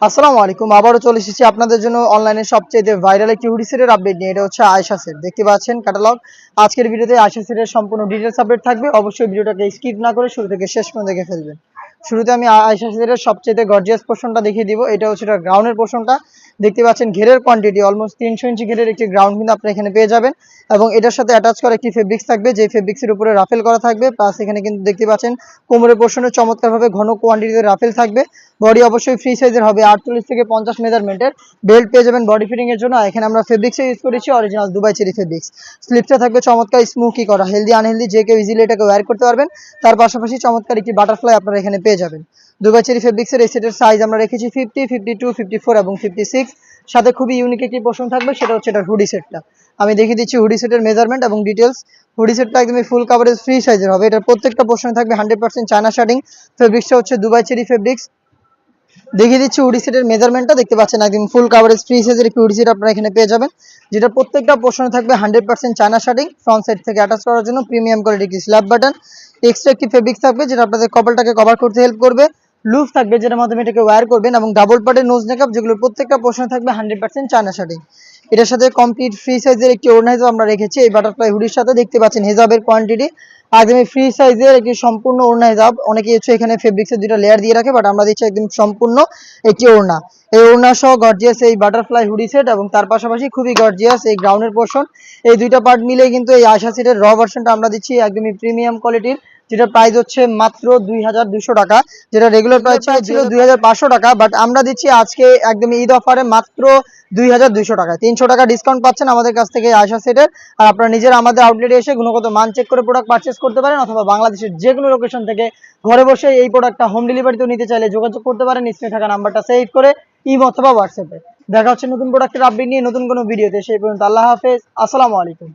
আসসালামু আলাইকুম। আবারও চলে এসেছি আপনাদের জন্য অনলাইনে সবচেয়ে ভাইরাল একটি হুডি সেটের আপডেট নিয়ে। এটা হচ্ছে আয়েশা সেট, দেখতে পাচ্ছেন ক্যাটালগ। আজকের ভিডিওতে আয়েশা সেটের সম্পূর্ণ ডিটেলস আপডেট থাকবে। অবশ্যই ভিডিওটাকে স্কিপ না করে শুরু থেকে শেষ পর্যন্ত দেখে ফেলবেন। শুরুতে আমি আয়েশা সেটের সবচেয়ে গর্জিয়াস পোর্শনটা দেখিয়ে দিব। এটা হচ্ছে এটা গ্রাউন্ডের পোর্শনটা, দেখতে পাচ্ছেন ঘেরের কোয়ান্টিটি অলমোস্ট 300 ইঞ্চি ঘেরের একটি গ্রাউন্ড কিন্তু আপনি এখানে পেয়ে যাবেন। এবং এটার সাথে অ্যাটাচ করা একটি ফেব্রিক্স থাকবে, যে ফেব্রিক্সের উপরে রাফেল করা থাকবে। প্লাস এখানে কিন্তু দেখতে পাচ্ছেন কোমরের পোর্শনে চমৎকারভাবে ঘন কোয়ান্টিটিতে রাফেল থাকবে। বডি অবশ্যই ফ্রি সাইজের হবে, 48 থেকে 50 মেজারমেন্টের। বেল্ট পেয়ে যাবেন বডি ফিটিং এর জন্য। এখানে আমরা ফেব্রিক্স ইউজ করেছি অরিজিনাল দুবাই চেরি ফেব্রিক্স। স্লিপটা থাকবে চমৎকার স্মুকি করা, হেলদি আনহেলদি যে কেউ ইজিলি এটাকে ওয়্যার করতে পারবেন। তার পাশাপাশি চমৎকার একটি বাটারফ্লাই আপনারা এখানে পেয়ে যাবেন। দুবাই চেরি ফেব্রিক্সের এই সেটের সাইজ আমরা রেখেছি 50, 52, 54 এবং 56। সাথে খুবই ইউনিক একটি পোর্শন থাকবে, সেটা হচ্ছে এটা হুডি সেটটা। আমি দেখিয়ে দিচ্ছি হুডি সেটের মেজারমেন্ট এবং ডিটেলস। হুডি সেটটা একদমই ফুল কাভারেজ ফ্রি সাইজের হবে। এটার প্রত্যেকটা পোর্শনে থাকবে 100% চায়না শার্টিং। ফেব্রিক্সটা হচ্ছে দুবাই চেরি ফেব্রিক্স। দেখিয়ে দিচ্ছি হুডি সেটের মেজারমেন্টটা, দেখতে পাচ্ছেন একদম ফুল কাভারেজ ফ্রি সাইজের একটি হুডি সেট আপনারা এখানে পেয়ে যাবেন, যেটা প্রত্যেকটা পোর্শনে থাকবে 100% চায়না শার্টিং। ফ্রন্ট সাইড থেকে অ্যাটাচ করার জন্য প্রিমিয়াম কোয়ালিটি একটি স্ল্যাব বাটন। এক্সট্রা একটি ফেব্রিক্স থাকবে যেটা আপনাদের কপালটাকে কভার করতে হেল্প করবে। লুফ থাকবে যেটার মাধ্যমে এটাকে ওয়্যার করবেন, এবং ডাবল পার্টের নোজ মেকআপ, যেগুলোর প্রত্যেকটা পোর্শনে থাকবে 100% চায়না শার্টিং। এটার সাথে কমপ্লিট ফ্রি সাইজের একটি ওড়না হিসাব আমরা রেখেছি এই বাটারফ্লাই হুডির সাথে। দেখতে পাচ্ছেন হেজাবের কোয়ান্টিটি একদমই ফ্রি সাইজের একটি সম্পূর্ণ ওড়না হিসাব। অনেকে হচ্ছে এখানে ফেব্রিক্সের দুটো লেয়ার দিয়ে রাখে, বাট আমরা দিচ্ছি একদম সম্পূর্ণ একটি ওড়না। এই ওড়না সহ গর্জিয়াস এই বাটারফ্লাই হুডি সেট, এবং তার পাশাপাশি খুবই গর্জিয়াস এই গ্রাউন্ডের পোর্শন। এই দুইটা পার্ট মিলে কিন্তু এই আয়শা সেটের র ভার্সনটা আমরা দিচ্ছি একদমই প্রিমিয়াম কোয়ালিটির, যেটা প্রাইস হচ্ছে মাত্র 2200 টাকা। যেটা রেগুলার প্রাইস ছিল 2500 টাকা, বাট আমরা দিচ্ছি আজকে একদম ঈদ অফারে মাত্র 2200 টাকায়। 300 টাকা ডিসকাউন্ট পাচ্ছেন আমাদের কাছ থেকে আয়শা সেটের। আর আপনারা নিজেরা আমাদের আউটলেটে এসে গুণগত মান চেক করে প্রোডাক্ট পারচেস করতে পারেন, অথবা বাংলাদেশের যে কোনো লোকেশন থেকে ঘরে বসে এই প্রোডাক্টটা হোম ডেলিভারিতেও নিতে চাইলে যোগাযোগ করতে পারেন স্ক্রিনে থাকা নাম্বারটা সেভ করে ইমো অথবা হোয়াটসঅ্যাপে। দেখা হচ্ছে নতুন প্রোডাক্টের আপডেট নিয়ে নতুন কোনো ভিডিওতে। সেই পর্যন্ত আল্লাহ হাফেজ, আসসালামু আলাইকুম।